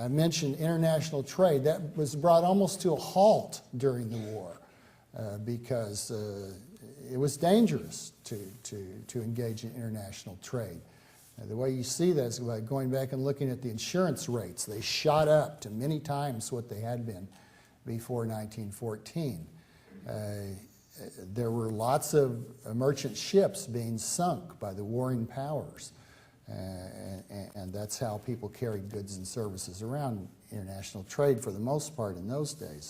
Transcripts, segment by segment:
I mentioned international trade. That was brought almost to a halt during the war because it was dangerous to engage in international trade. The way you see that is by going back and looking at the insurance rates. They shot up to many times what they had been before 1914. There were lots of merchant ships being sunk by the warring powers, and that's how people carried goods and services around international trade for the most part in those days.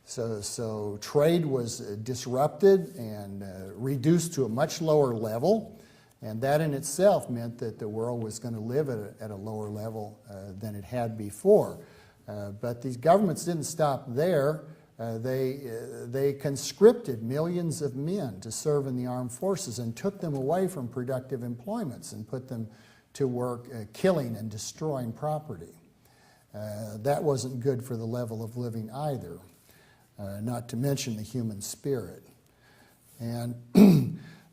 So trade was disrupted and reduced to a much lower level, and that in itself meant that the world was going to live at a lower level than it had before. But these governments didn't stop there. They conscripted millions of men to serve in the armed forces and took them away from productive employments and put them to work killing and destroying property. That wasn't good for the level of living either, not to mention the human spirit. And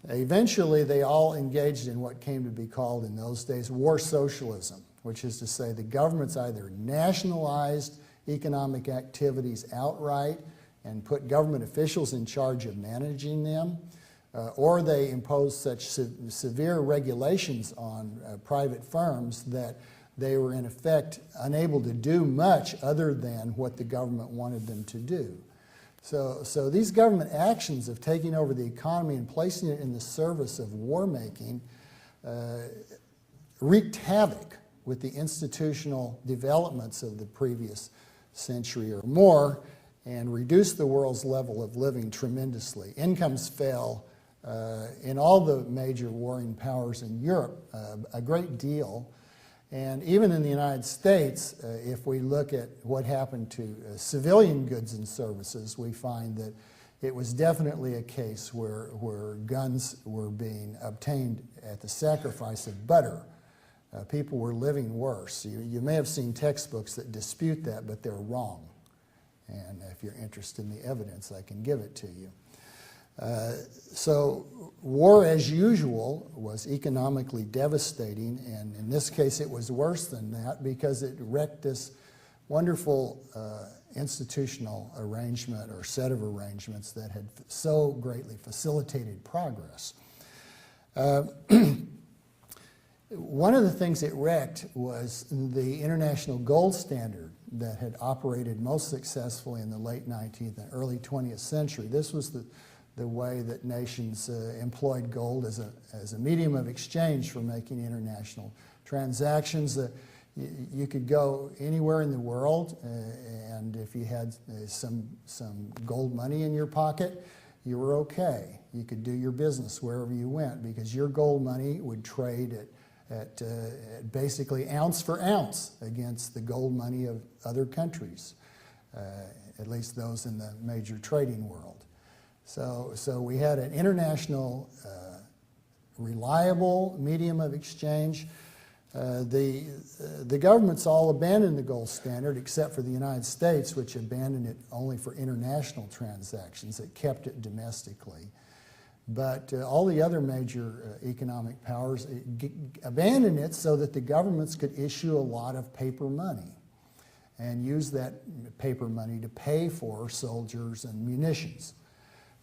eventually they all engaged in what came to be called in those days war socialism, which is to say the governments either nationalized economic activities outright and put government officials in charge of managing them, or they imposed such severe regulations on private firms that they were in effect unable to do much other than what the government wanted them to do. So these government actions of taking over the economy and placing it in the service of war making wreaked havoc with the institutional developments of the previous century or more and reduced the world's level of living tremendously. Incomes fell in all the major warring powers in Europe a great deal. And even in the United States, if we look at what happened to civilian goods and services, we find that it was definitely a case where guns were being obtained at the sacrifice of butter. People were living worse. You may have seen textbooks that dispute that, but they're wrong. And if you're interested in the evidence, I can give it to you. So war as usual was economically devastating, and in this case it was worse than that because it wrecked this wonderful institutional arrangement or set of arrangements that had so greatly facilitated progress. One of the things it wrecked was the international gold standard that had operated most successfully in the late 19th and early 20th century. This was the way that nations employed gold as a medium of exchange for making international transactions. You could go anywhere in the world, and if you had some gold money in your pocket, you were okay. You could do your business wherever you went because your gold money would trade at basically ounce for ounce against the gold money of other countries, at least those in the major trading world. So we had an international, reliable medium of exchange. The governments all abandoned the gold standard except for the United States, which abandoned it only for international transactions. It kept it domestically. But all the other major economic powers abandoned it so that the governments could issue a lot of paper money and use that paper money to pay for soldiers and munitions.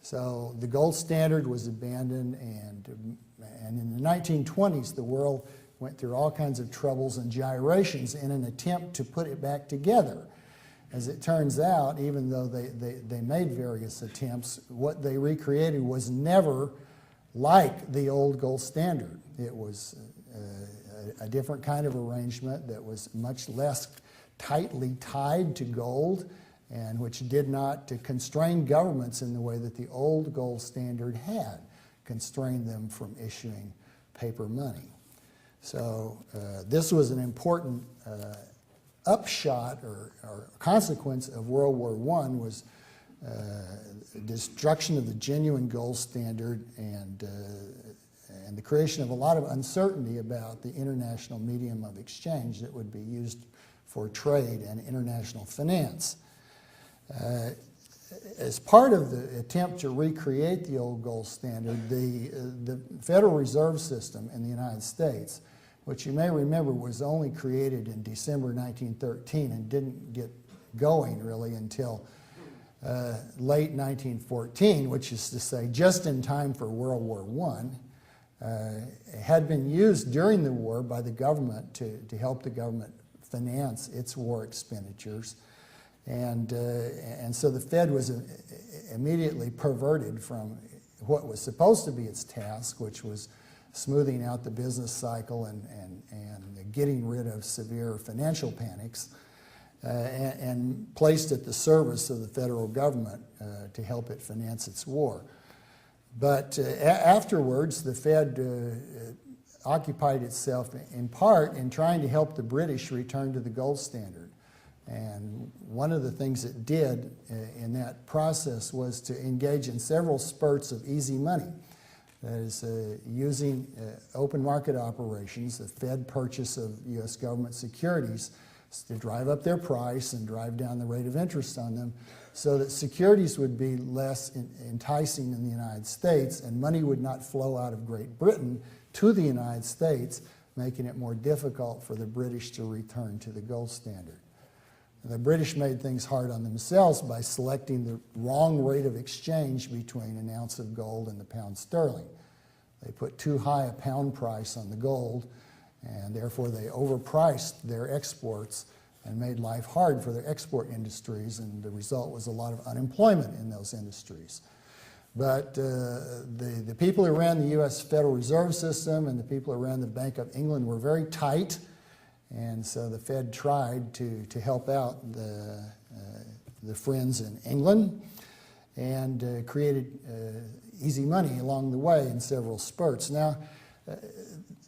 So the gold standard was abandoned, and in the 1920s the world went through all kinds of troubles and gyrations in an attempt to put it back together. As it turns out, even though they made various attempts, what they recreated was never like the old gold standard. It was a different kind of arrangement that was much less tightly tied to gold and which did not constrain governments in the way that the old gold standard had constrained them from issuing paper money. So this was an important upshot or consequence of World War I was destruction of the genuine gold standard and the creation of a lot of uncertainty about the international medium of exchange that would be used for trade and international finance. As part of the attempt to recreate the old gold standard, the Federal Reserve System in the United States which you may remember was only created in December 1913 and didn't get going really until late 1914, which is to say just in time for World War I, had been used during the war by the government to help the government finance its war expenditures. And so the Fed was immediately perverted from what was supposed to be its task, which was smoothing out the business cycle and getting rid of severe financial panics, and placed at the service of the federal government to help it finance its war. But afterwards, the Fed occupied itself in part in trying to help the British return to the gold standard. And one of the things it did in that process was to engage in several spurts of easy money. That is, using open market operations, the Fed purchase of U.S. government securities to drive up their price and drive down the rate of interest on them so that securities would be less enticing in the United States and money would not flow out of Great Britain to the United States, making it more difficult for the British to return to the gold standard. The British made things hard on themselves by selecting the wrong rate of exchange between an ounce of gold and the pound sterling. They put too high a pound price on the gold, and therefore they overpriced their exports and made life hard for their export industries, and the result was a lot of unemployment in those industries. But the people who ran the U.S. Federal Reserve System and the people who ran the Bank of England were very tight, and so the Fed tried to help out the friends in England and created easy money along the way in several spurts. Now,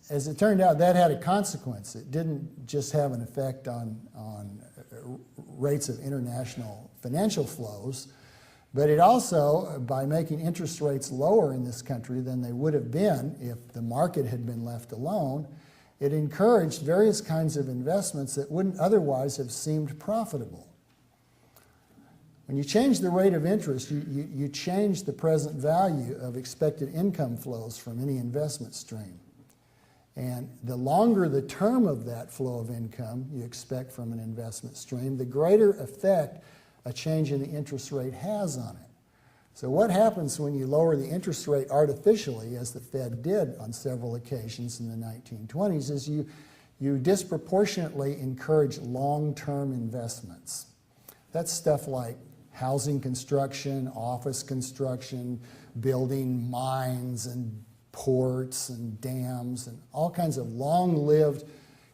as it turned out, that had a consequence. It didn't just have an effect on rates of international financial flows, but it also, by making interest rates lower in this country than they would have been if the market had been left alone, it encouraged various kinds of investments that wouldn't otherwise have seemed profitable. When you change the rate of interest, you change the present value of expected income flows from any investment stream. And the longer the term of that flow of income you expect from an investment stream, the greater effect a change in the interest rate has on it. So what happens when you lower the interest rate artificially, as the Fed did on several occasions in the 1920s, is you disproportionately encourage long-term investments. That's stuff like housing construction, office construction, building mines and ports and dams and all kinds of long-lived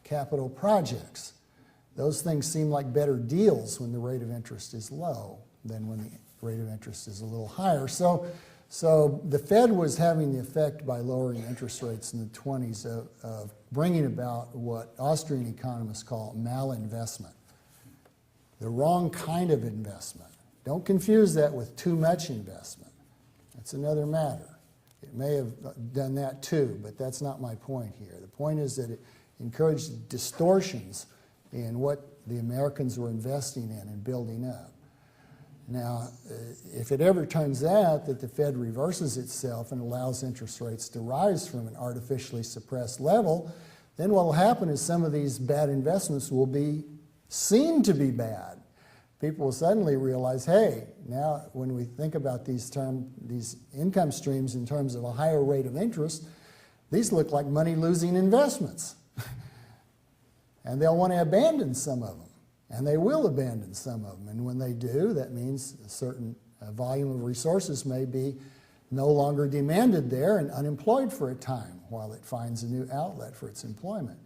capital projects. Those things seem like better deals when the rate of interest is low than when the rate of interest is a little higher. So the Fed was having the effect by lowering interest rates in the 20s of bringing about what Austrian economists call malinvestment, the wrong kind of investment. Don't confuse that with too much investment. That's another matter. It may have done that too, but that's not my point here. The point is that it encouraged distortions in what the Americans were investing in and building up. Now, if it ever turns out that the Fed reverses itself and allows interest rates to rise from an artificially suppressed level, then what will happen is some of these bad investments will be seen to be bad. People will suddenly realize, hey, now when we think about these income streams in terms of a higher rate of interest, these look like money-losing investments. And they'll want to abandon some of them. And they will abandon some of them. And when they do, that means a certain volume of resources may be no longer demanded there and unemployed for a time while it finds a new outlet for its employment.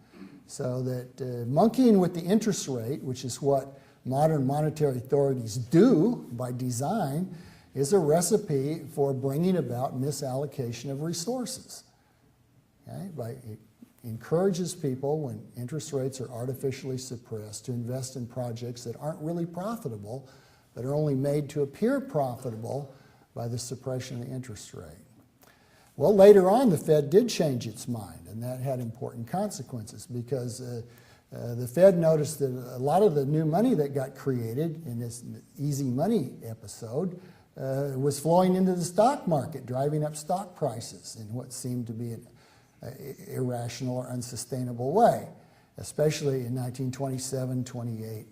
So that monkeying with the interest rate, which is what modern monetary authorities do by design, is a recipe for bringing about misallocation of resources. Okay? It encourages people, when interest rates are artificially suppressed, to invest in projects that aren't really profitable, but are only made to appear profitable by the suppression of the interest rate. Well, later on, the Fed did change its mind, and that had important consequences because the Fed noticed that a lot of the new money that got created in this easy money episode was flowing into the stock market, driving up stock prices in what seemed to be irrational or unsustainable way, especially in 1927, 28.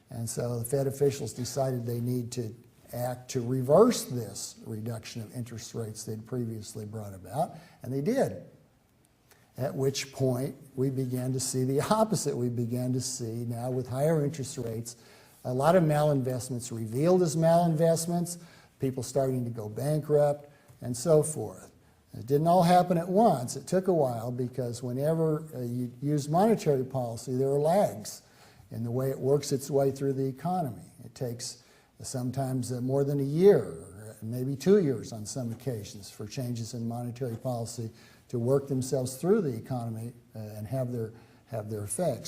And so the Fed officials decided they need to act to reverse this reduction of interest rates they'd previously brought about, and they did. At which point we began to see the opposite. We began to see now with higher interest rates, a lot of malinvestments revealed as malinvestments, people starting to go bankrupt, and so forth. It didn't all happen at once. It took a while because whenever you use monetary policy, there are lags in the way it works its way through the economy. It takes sometimes more than a year, or maybe 2 years on some occasions, for changes in monetary policy to work themselves through the economy and have their effects.